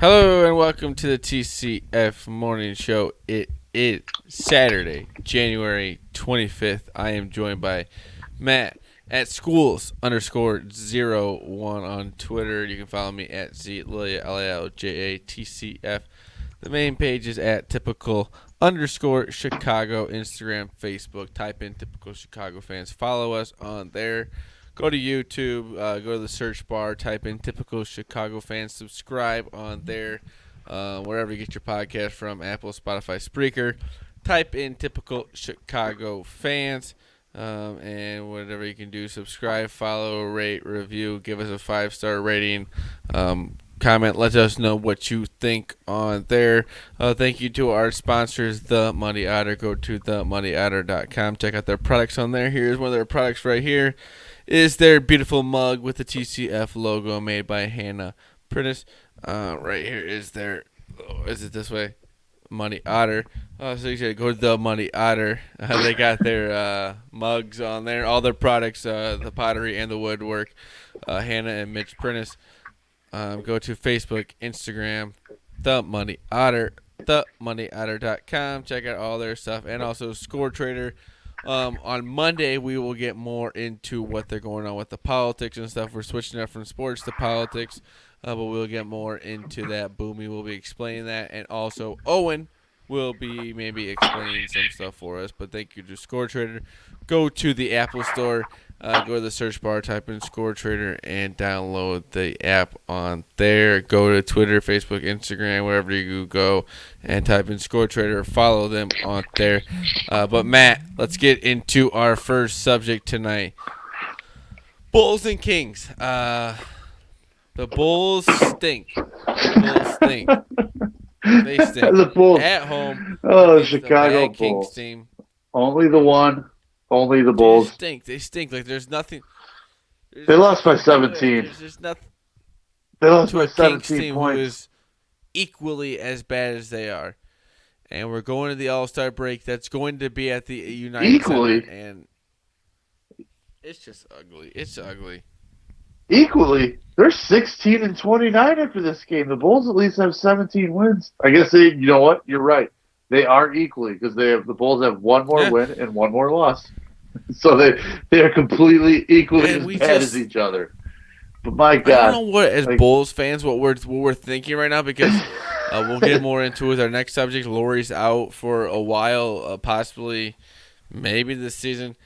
Hello and welcome to the TCF Morning Show. It is Saturday, January 25th. I am joined by Matt at schools_01 on Twitter. You can follow me at ZLiljatCF. The main page is at typical_Chicago, Instagram, Facebook. Type in typical Chicago fans. Follow us on there. Go to YouTube, go to the search bar, type in typical Chicago fans, subscribe on there, wherever you get your podcast from, Apple, Spotify, Spreaker. Type in typical Chicago fans, and whatever you can do, subscribe, follow, rate, review, give us a 5-star rating, comment, let us know what you think on there. Thank you to our sponsors, The Money Otter. Go to themoneyotter.com. Check out their products on there. Here's one of their products right here. Is their beautiful mug with the TCF logo made by Hannah Prentice. Right here is their, is it this way? Money Otter. So you should go to the Money Otter. They got their mugs on there. All their products, the pottery and the woodwork. Hannah and Mitch Prentice. Go to Facebook, Instagram, The Money Otter, themoneyotter.com. Check out all their stuff. And also Score Trader. On Monday, we will get more into what they're going on with the politics and stuff. We're switching up from sports to politics, but we'll get more into that. Boomy will be explaining that, and also Owen will be maybe explaining some stuff for us. But thank you to Score Trader. Go to the Apple Store, go to the search bar, type in Score Trader, and download the app on there. Go to Twitter, Facebook, Instagram, wherever you go, and type in Score Trader. Follow them on there. But Matt, let's get into our first subject tonight. Bulls and Kings. The Bulls stink. They stink. The Bulls. At home. Oh, Chicago Bulls. Bulls. Kings team. Only the one. Only the Bulls. They stink. Like there's nothing. They lost by 17. There's nothing. They lost To by a Kings 17 team who points. is equally as bad as they are, and we're going to the All-Star break. That's going to be at the United Equally. Center, and it's just ugly. It's ugly. Equally, they're 16 and 29 after this game. The Bulls at least have 17 wins. I guess you know what? You're right. They are equally because the Bulls have one more win and one more loss. So they are completely equally as bad as each other. But my God, I don't know what as Bulls fans what we're thinking right now because we'll get more into it with our next subject. Lauri's out for a while, possibly, maybe this season.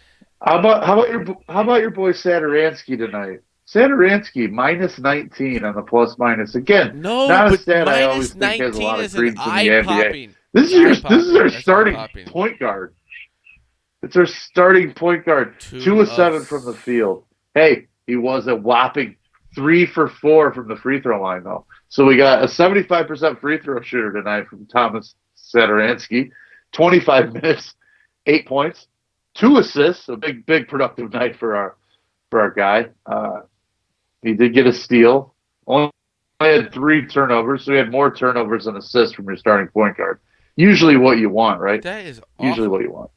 How about your boy Saturansky tonight? Saturansky minus 19 on the plus minus again. No, not a but stat I minus always think has a 19 lot of is an credence in the NBA. eye-popping. This is their That's starting eye-popping. point guard. It's their starting point guard. 2 of 7 from the field. Hey, he was a whopping 3 for 4 from the free throw line though. So we got a 75% free throw shooter tonight from Thomas Saturansky. 25 minutes, 8 points, 2 assists. A big productive night for our guy. He did get a steal. Only had 3 turnovers, so he had more turnovers than assists from your starting point guard. Usually what you want, right? That is awful. Usually what you want.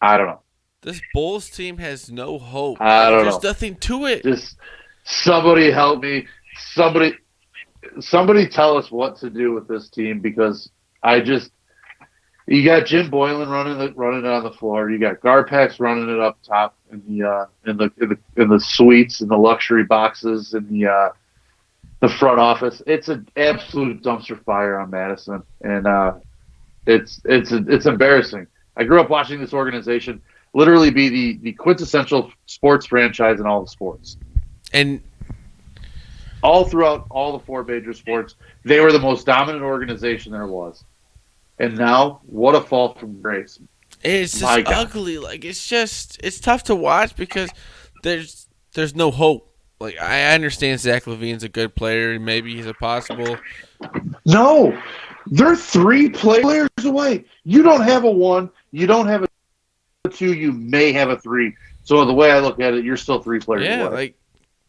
I don't know. This Bulls team has no hope. There's nothing to it. Just somebody help me. Somebody tell us what to do with this team because you got Jim Boylan running it on the floor. You got Garpax running it up top in the suites, in the luxury boxes, in the front office. It's an absolute dumpster fire on Madison, and it's embarrassing. I grew up watching this organization literally be the quintessential sports franchise in all the sports, And all throughout all the 4 major sports, they were the most dominant organization there was. And now, what a fall from grace. it's just ugly. Like it's tough to watch because there's no hope. Like I understand Zach LaVine's a good player, and maybe he's a possible. No, they're 3 players away. You don't have a 1. You don't have a 2. You may have a 3. So the way I look at it, you're still 3 players away. Yeah, like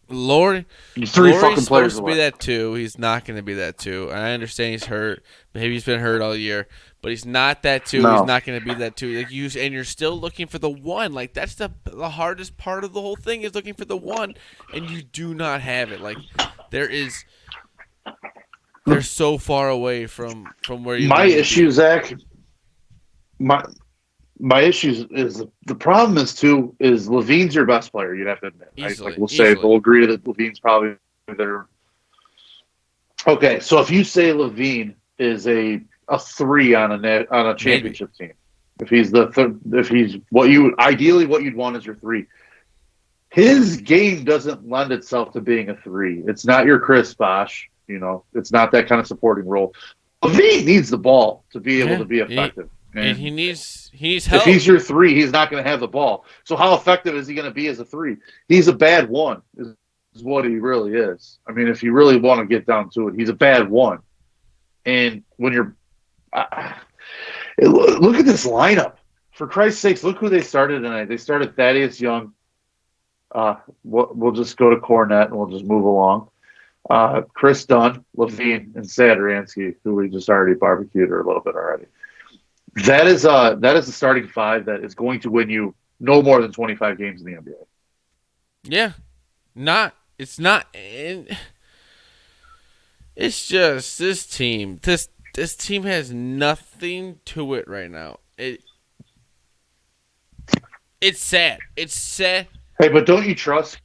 Lauri's supposed to be that 2. He's not going to be that 2. And I understand he's hurt. Maybe he's been hurt all year, but he's not that 2. No. He's not going to be that 2. Like and you're still looking for the 1. Like that's the hardest part of the whole thing is looking for the 1, and you do not have it. Like there is they're so far away from where you My need to issue, be. Zach, my my issue is the problem is too is Levine's your best player. You'd have to admit, right? Like Easily, we'll say easily. we'll agree that Levine's probably their. Okay, so if you say Levine is a three on a Maybe. championship team, if he's the if he's what you ideally what you'd want is your three, his game doesn't lend itself to being a three. It's not your Chris Bosh. It's not that kind of supporting role. Levine needs the ball to be able Yeah. to be He, effective. and And he needs if help. he's your three, he's not going to have the ball. So how effective is he going to be as a three? He's a bad one, is what he really is. I mean, if you really want to get down to it, he's a bad one. And when you're look at this lineup. For Christ's sakes, look who they started tonight. They started Thaddeus Young. We'll just go to Cornette and we'll just move along. Chris Dunn, Levine, and Sadaransky, who we just already barbecued a little bit already. That is the starting five that is going to win you no more than 25 games in the NBA. Yeah. It's not. It's just this team. This team has nothing to it right now. It's sad. It's sad. Hey, but don't you trust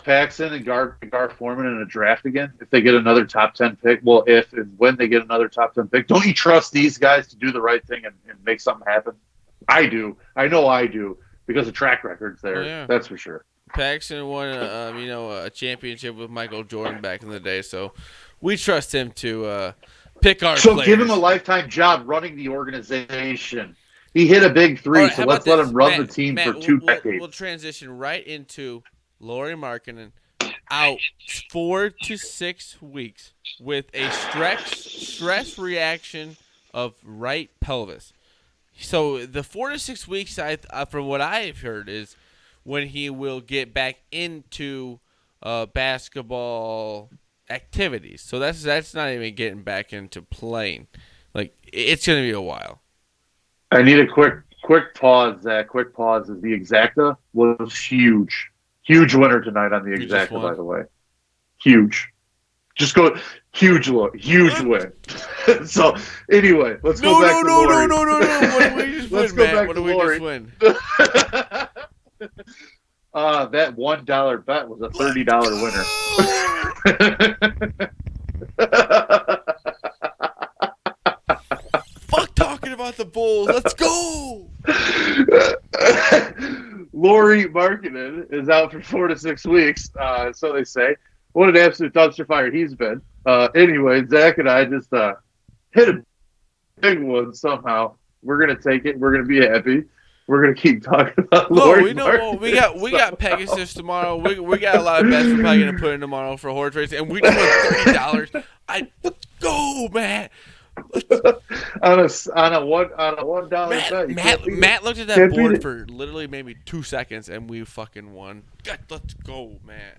Paxson and Gar Foreman in a draft again if they get another top 10 pick? Well, if and when they get another top 10 pick, don't you trust these guys to do the right thing and make something happen? I do. I know I do because the track record's Oh there. yeah. That's for sure. Paxson won, a championship with Michael Jordan back in the day, so we trust him to pick our So give him a players. lifetime job running the organization. He hit a big All three, right, so how about let's let this, him run the Matt? team for Matt, two we'll decades. transition right into Lauri Markkanen out 4 to 6 weeks with a stress reaction of right pelvis. So the 4 to 6 weeks, from what I've heard, is when he will get back into basketball activities. So that's not even getting back into playing. Like it's gonna be a while. I need a quick pause, Zach. Quick pause. Is the exacta was huge. Huge winner tonight on the We just exacta, by won. the way. Huge. Just go huge look. Huge win. So anyway, let's go No, back no, to no, no, Lori. no, no, no. What did we just Let's win, go Matt? back What to did we just Lori. win? That $1 bet was a Let's $30 go! winner. Fuck talking about the Bulls. Let's go! Lauri Markkanen is out for 4 to 6 weeks, so they say. What an absolute dumpster fire he's been. Anyway, Zach and I just hit a big one somehow. We're gonna take it. We're gonna be happy. We're gonna keep talking about No, Lauri we know what we got Markkanen Pegasus tomorrow. We got a lot of bets we're probably gonna put in tomorrow for horse race, and we just won $30. Let's go, Matt. on a $1 bet. You can't beat it. Matt looked at that Can't beat board it. for literally maybe 2 seconds, and we fucking won. God, let's go, Matt.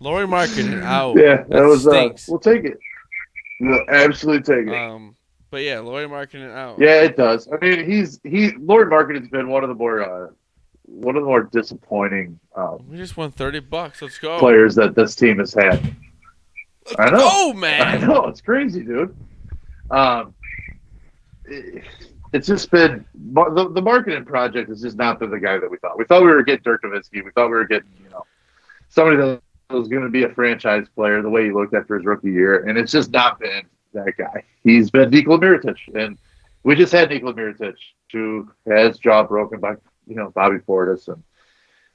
Lauri Markkanen out. Yeah, that That was. stinks. We'll take it. We'll absolutely take it. But yeah, Lauri Markkanen out. Yeah, it does. I mean, Lord Markkanen's been one of the more disappointing We just won $30. Let's go. players that this team has had. Let's I know. go, I man. know. It's crazy, dude. Um, it's just been the marketing project has just not been the guy that we thought. We thought we were getting Dirk Nowitzki. We thought we were getting somebody that was going to be a franchise player the way he looked after his rookie year, and it's just not been that guy. He's been Nikola Mirotic, and we just had Nikola Mirotic, who has jaw broken by Bobby Portis, and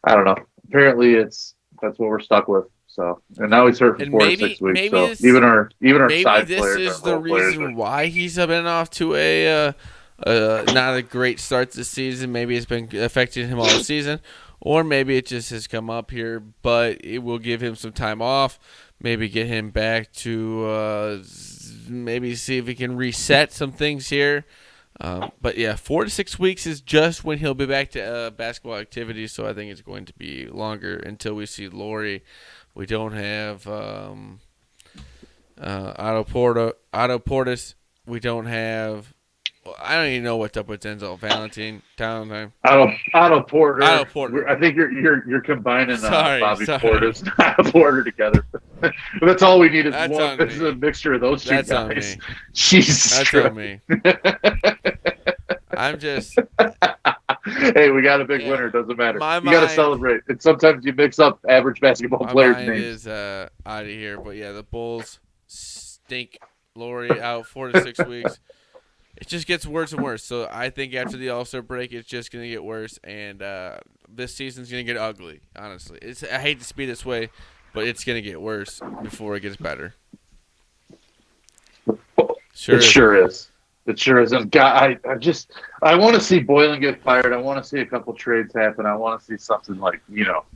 I don't know. Apparently, that's what we're stuck with. So, and now he's hurt for And 4 to 6 weeks. maybe So this, even our maybe side this players, is our the role players, reason why he's been off to a not a great start this season. Maybe it's been affecting him all season, or maybe it just has come up here. But it will give him some time off. Maybe get him back to maybe see if he can reset some things here. But yeah, 4 to 6 weeks is just when he'll be back to basketball activities. So I think it's going to be longer until we see Lauri. We don't have Otto Portis. We don't have Well, I don't even know what's up with Denzel Valentine. Otto Porter. Otto Porter. I think you're combining Sorry, Bobby sorry. Portis and Otto Porter together. That's all we need is That's one. on This is a me. mixture of those two That's on guys. me. Jesus That's Christ. on me. I'm just Hey, we got a big yeah. winner. Doesn't matter. My You got to mind, celebrate. And sometimes you mix up average basketball my players' mind names. is out of here. But yeah, the Bulls stink. Lori out 4 to 6 weeks. It just gets worse and worse. So I think after the All-Star break, it's just gonna get worse, and this season's gonna get ugly. Honestly, I hate to be this way, but it's gonna get worse before it gets better. Sure It is. sure is. It sure is. And God, I want to see Boylan get fired. I want to see a couple trades happen. I want to see something like,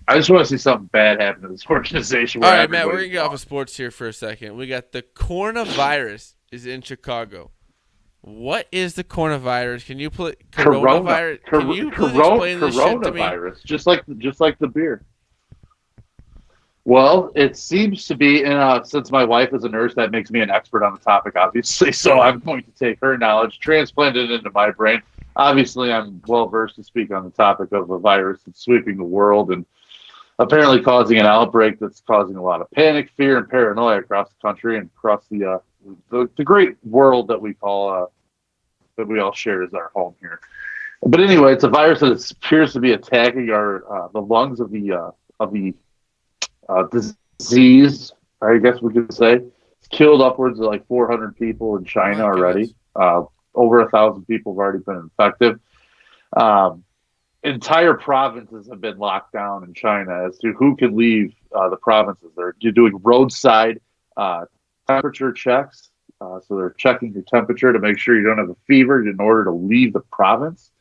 I just want to see something bad happen to this organization. All Where right, Matt, we're everybody's gonna get off of sports here for a second. We got the coronavirus is in Chicago. What is the coronavirus? Can you please coronavirus? Can you please explain this shit to me? Coronavirus, just like the beer. Well, it seems to be, and since my wife is a nurse, that makes me an expert on the topic, obviously. So I'm going to take her knowledge, transplant it into my brain. Obviously, I'm well versed to speak on the topic of a virus that's sweeping the world and apparently causing an outbreak that's causing a lot of panic, fear, and paranoia across the country and across the great world that we call that we all share as our home here. But anyway, it's a virus that appears to be attacking the lungs of the disease, I guess we could say. It's killed upwards of like 400 people in Oh China my already. goodness. Over 1,000 people have already been infected. Entire provinces have been locked down in China as to who can leave the provinces. You're doing roadside temperature checks. So they're checking your temperature to make sure you don't have a fever in order to leave the province.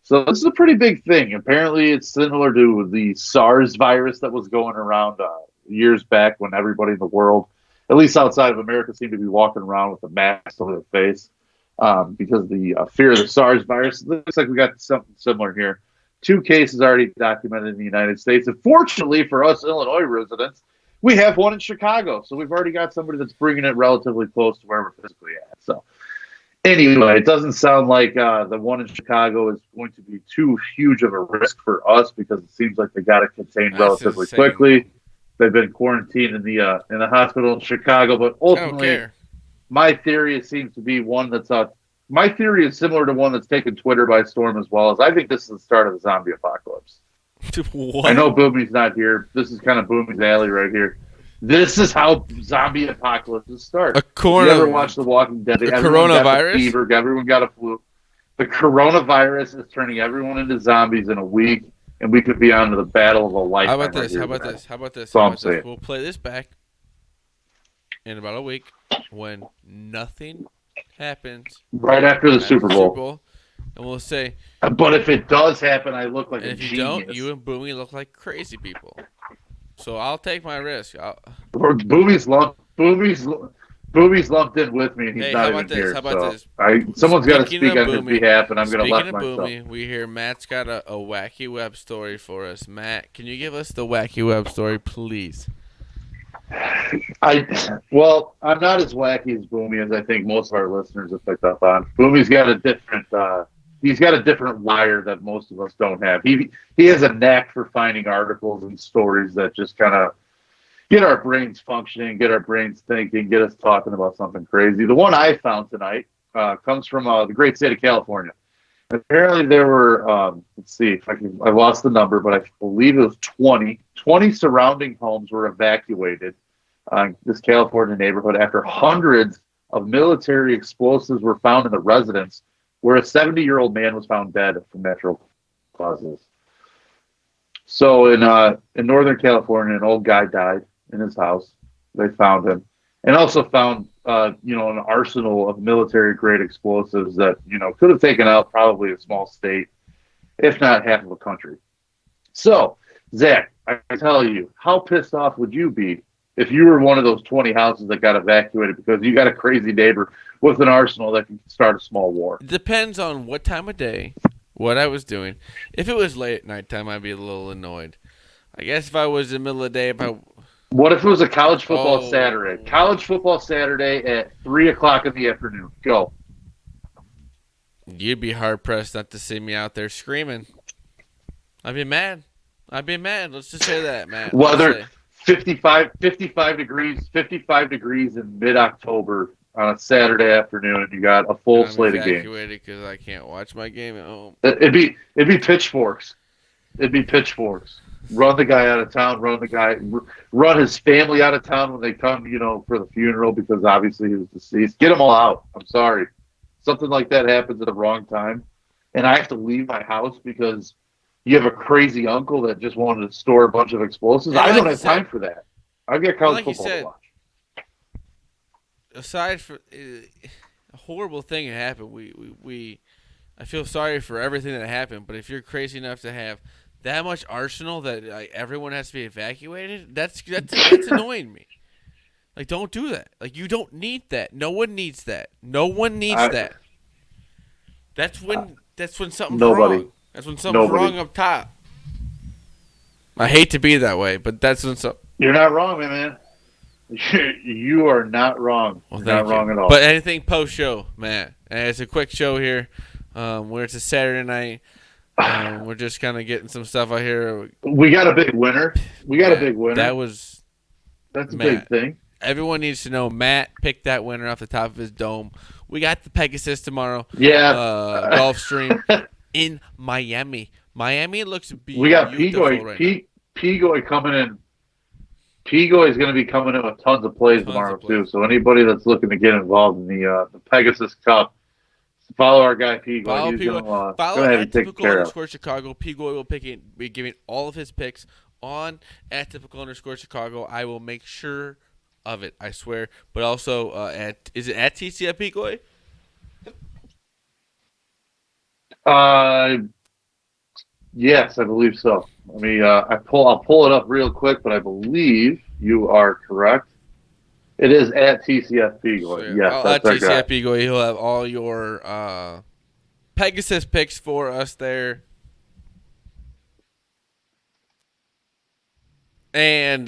So this is a pretty big thing. Apparently, it's similar to the SARS virus that was going around years back when everybody in the world, at least outside of America, seemed to be walking around with a mask over their face because of the fear of the SARS virus. It looks like we got something similar here. 2 cases already documented in the United States. And fortunately for us Illinois residents, we have one in Chicago. So we've already got somebody that's bringing it relatively close to where we're physically at. So anyway, it doesn't sound like the one in Chicago is going to be too huge of a risk for us because it seems like they got it contained That's relatively insane. quickly. They've been quarantined in the hospital in Chicago, but I don't ultimately, care. my theory seems to be one that's my theory is similar to one that's taken Twitter by storm as well. As I think this is the start of the zombie apocalypse. What? I know Boomy's not here. This is kind of Boomy's alley right here. This is how zombie apocalypses start. If you ever watch The Walking Dead, everyone got the coronavirus? fever, everyone got a flu. The coronavirus is turning everyone into zombies in a week, and we could be on to the battle of a lifetime. How about this? right How about here, this? How about this? That's all How I'm about this? saying. We'll play this back in about a week when nothing happens Right after the after Super the Bowl. Super Bowl, and we'll say, But if it does happen, I look like and a if you genius. don't, you and Boomy look like crazy people. So I'll take my risk. Boomy's lumped in with me, and he's Hey, not how even about this? here. How about so this? someone's got to Speaking speak of on his Boomy- behalf, and I'm going to Speaking let of myself. Boomy, we hear Matt's got a wacky web story for us. Matt, can you give us the wacky web story, please? I'm not as wacky as Boomy as I think most of our listeners have picked up on. Boomy's got a different he's got a different wire that most of us don't have. He has a knack for finding articles and stories that just kind of get our brains functioning, get our brains thinking, get us talking about something crazy. The one I found tonight comes from the great state of California. Apparently there were, let's see, I lost the number, but I believe it was 20 surrounding homes were evacuated this California neighborhood after hundreds of military explosives were found in the residence where a 70-year-old man was found dead from natural causes. So in Northern California, an old guy died in his house. They found him, and also found an arsenal of military-grade explosives that could have taken out probably a small state, if not half of a country. So, Zach, I tell you, how pissed off would you be if you were one of those 20 houses that got evacuated because you got a crazy neighbor with an arsenal that can start a small war? It depends on what time of day, what I was doing. If it was late at nighttime, I'd be a little annoyed. I guess if I was in the middle of the day, What if it was a college football Oh. Saturday? College football Saturday at 3 o'clock in the afternoon. Go. You'd be hard pressed not to see me out there screaming. I'd be mad. Let's just say that, Matt. Let's Weather say 55 degrees in mid-October on a Saturday afternoon, and you got a full and I'm slate of games. evacuated because I can't watch my game at home. It'd be pitchforks. It'd be pitchforks. Run the guy out of town. Run his family out of town when they come, for the funeral because obviously he was deceased. Get them all out. I'm sorry. Something like that happens at the wrong time, and I have to leave my house because you have a crazy uncle that just wanted to store a bunch of explosives. I don't have time for that. I've got college football to watch. Aside from a horrible thing that happened, I feel sorry for everything that happened. But if you're crazy enough to have that much arsenal that everyone has to be evacuated, that's annoying me. Like, don't do that. Like, you don't need that. No one needs that. That. That's when something's wrong. That's when something's wrong up top. I hate to be that way, but that's when something. You're not wrong, man. You are not wrong. Well, You're not wrong at all. But anything post-show, Matt. And it's a quick show here where it's a Saturday night. We're just kind of getting some stuff out here. We got a big winner. That's a big thing. Everyone needs to know Matt picked that winner off the top of his dome. We got the Pegasus tomorrow. Yeah. Golf stream in Miami. Miami looks beautiful. We got Pigoy right now. Pigoy coming in. Pigoy is going to be coming in with tons of plays tomorrow, too. So anybody that's looking to get involved in the Pegasus Cup, follow our guy Pigoy. Follow at typical_Chicago. Pigoy will be giving all of his picks on at typical_Chicago. I will make sure of it, I swear. But also is it at TCF Pigoy? Yes, I believe so. I'll pull it up real quick, but I believe you are correct. It is at TCF Pigoy. Yes, that's at TCF Pigoy. He'll have all your Pegasus picks for us there. And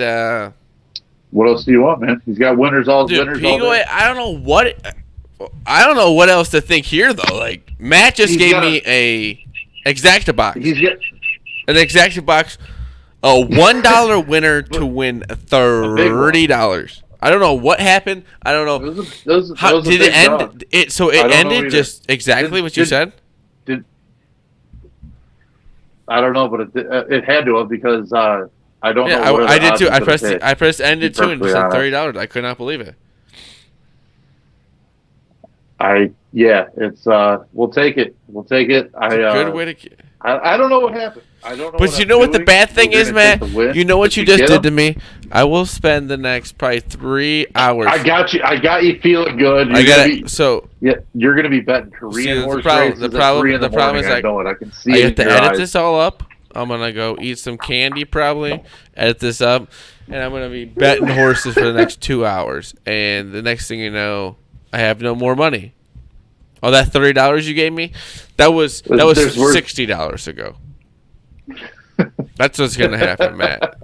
what else do you want, man? He's got winners all. Winners Pigoy, all day. I don't know what else to think here though. Like Matt just gave me a exacta box. An exacta box, a $1 winner to win $30. I don't know what happened. I don't know. How did it end? It ended just exactly what you said. I don't know, but it had to have because I don't know. I did too. I pressed ended too and it said $30. I could not believe it. It's we'll take it. Good way to. I don't know what happened. I don't know. But you know what the bad thing is, Matt? You know what you just did to me? I will spend the next probably 3 hours. I got you feeling good. You're gonna be betting Korean horse races. The problem is I can see it. I have to edit this all up. I'm gonna go eat some candy probably, edit this up, and I'm gonna be betting horses for the next 2 hours. And the next thing you know, I have no more money. Oh, that $30 you gave me, that was $60 ago. That's what's gonna happen, Matt.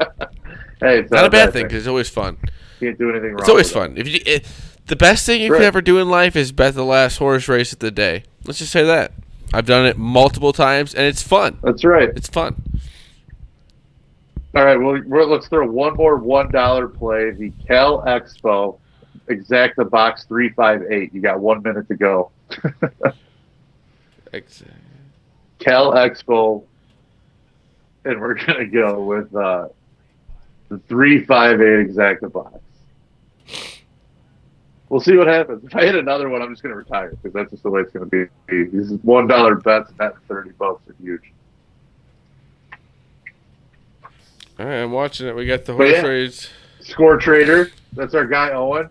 Hey, it's not a bad thing because it's always fun. Can't do anything wrong. It's always fun. The best thing you could ever do in life is bet the last horse race of the day. Let's just say that. I've done it multiple times, and it's fun. That's right. It's fun. All right, well, let's throw one more $1 play. The Cal Expo exacta box 358. You got 1 minute to go. Cal Expo, and we're gonna go with the 358 exacta box. We'll see what happens. If I hit another one, I'm just gonna retire because that's just the way it's gonna be. These $1 bets and that $30 are huge. All right, I'm watching it. We got the horse race. Score Trader. That's our guy Owen.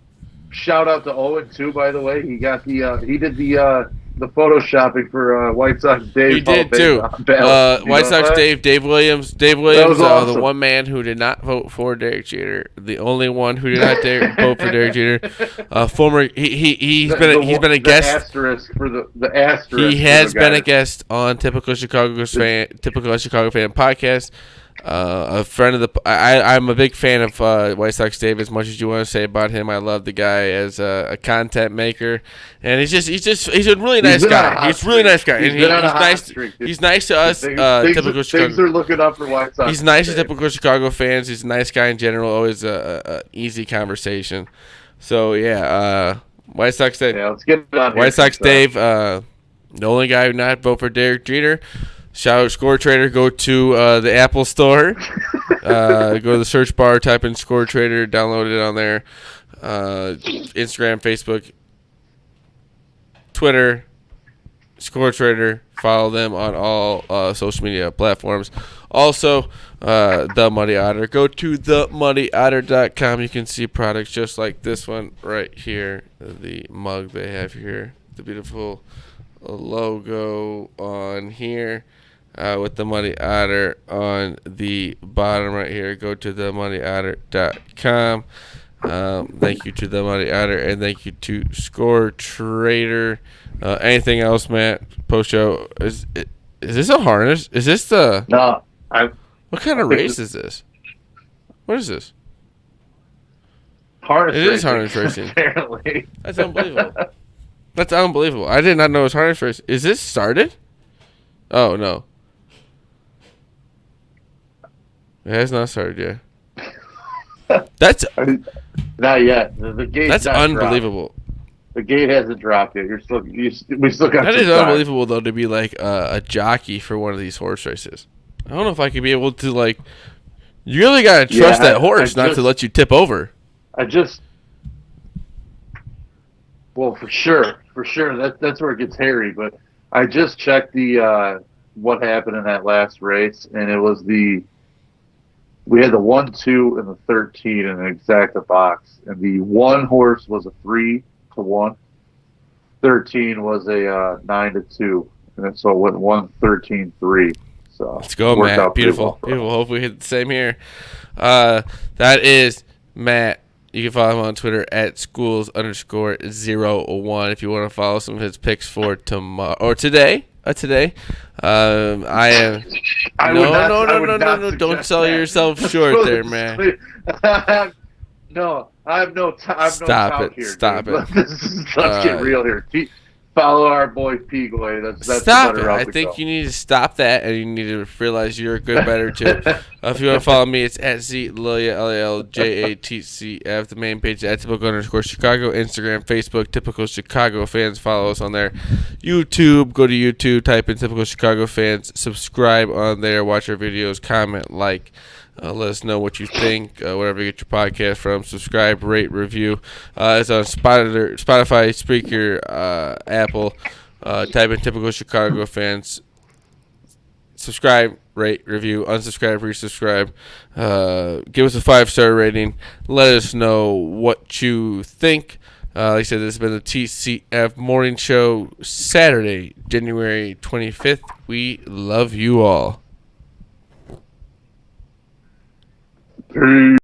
Shout out to Owen too, by the way. He got he did the photoshopping for White Sox Dave. He did too. White Sox Dave Williams. Dave Williams, awesome. The one man who did not vote for Derek Jeter, the only one who did not vote for Derek Jeter. Former, he's been a guest. Asterisk for the asterisk. He has been a guest on Typical Chicago Fan podcast. A friend of the. I'm a big fan of White Sox Dave. As much as you want to say about him, I love the guy as a content maker, and he's a really nice guy. He's a really nice guy, and he's nice. He's nice to us. Typical Chicago. Things are looking up for White Sox. He's nice to typical Chicago fans. He's a nice guy in general. Always a easy conversation. So yeah, White Sox Dave. Yeah, let's get it on White Sox Dave. The only guy who not vote for Derek Jeter. Shout out Score Trader. Go to the Apple Store. Go to the search bar. Type in Score Trader. Download it on there. Instagram, Facebook, Twitter. Score Trader. Follow them on all social media platforms. Also, The Muddy Otter. Go to themuddyotter.com. You can see products just like this one right here. The mug they have here. The beautiful logo on here. With the Muddy Otter on the bottom right here. Go to themuddyotter.com. Thank you to the Muddy Otter, and thank you to Score Trader. Anything else, Matt? Post show. Is this a harness? Is this the? No, What kind of race is this? What is this? Harness. It is harness racing. Apparently, that's unbelievable. That's unbelievable. I did not know it was harness racing. Is this started? Oh no. It has not started yet. That's not yet. The gate. That's unbelievable. Dropped. The gate hasn't dropped yet. We still got. That is time. unbelievable though, to be like a jockey for one of these horse races. I don't know if I could be able to like. You really gotta trust that horse not to let you tip over. Well, for sure. That's where it gets hairy. But I just checked the what happened in that last race, and it was we had the 1, 2, and the 13 in an exacta box, and the one horse was a 3-1. 13 was a 9-2, and so it went 1, 13, 3. So let's go, Matt. Beautiful. Hopefully we hit the same here. That is Matt. You can follow him on Twitter at schools_01 if you want to follow some of his picks for tomorrow or today. Today. I am. No. Don't sell yourself short there, man. No, I have no time. Stop it. Let's get real here. Follow our boy P-Goy. That's stop it. I think you need to stop that, and you need to realize you're a good better too. If you want to follow me, it's at ZLilja, LALJATCF. The main page at typical_Chicago. Instagram, Facebook, Typical Chicago Fans. Follow us on there. YouTube, go to YouTube, type in Typical Chicago Fans. Subscribe on there. Watch our videos. Comment, like. Let us know what you think, wherever you get your podcast from. Subscribe, rate, review. It's on Spotify, Spreaker, Apple. Type in Typical Chicago Fans. Subscribe, rate, review, unsubscribe, resubscribe. Give us a 5-star rating. Let us know what you think. Like I said, this has been the TCF Morning Show, Saturday, January 25th. We love you all. Peace.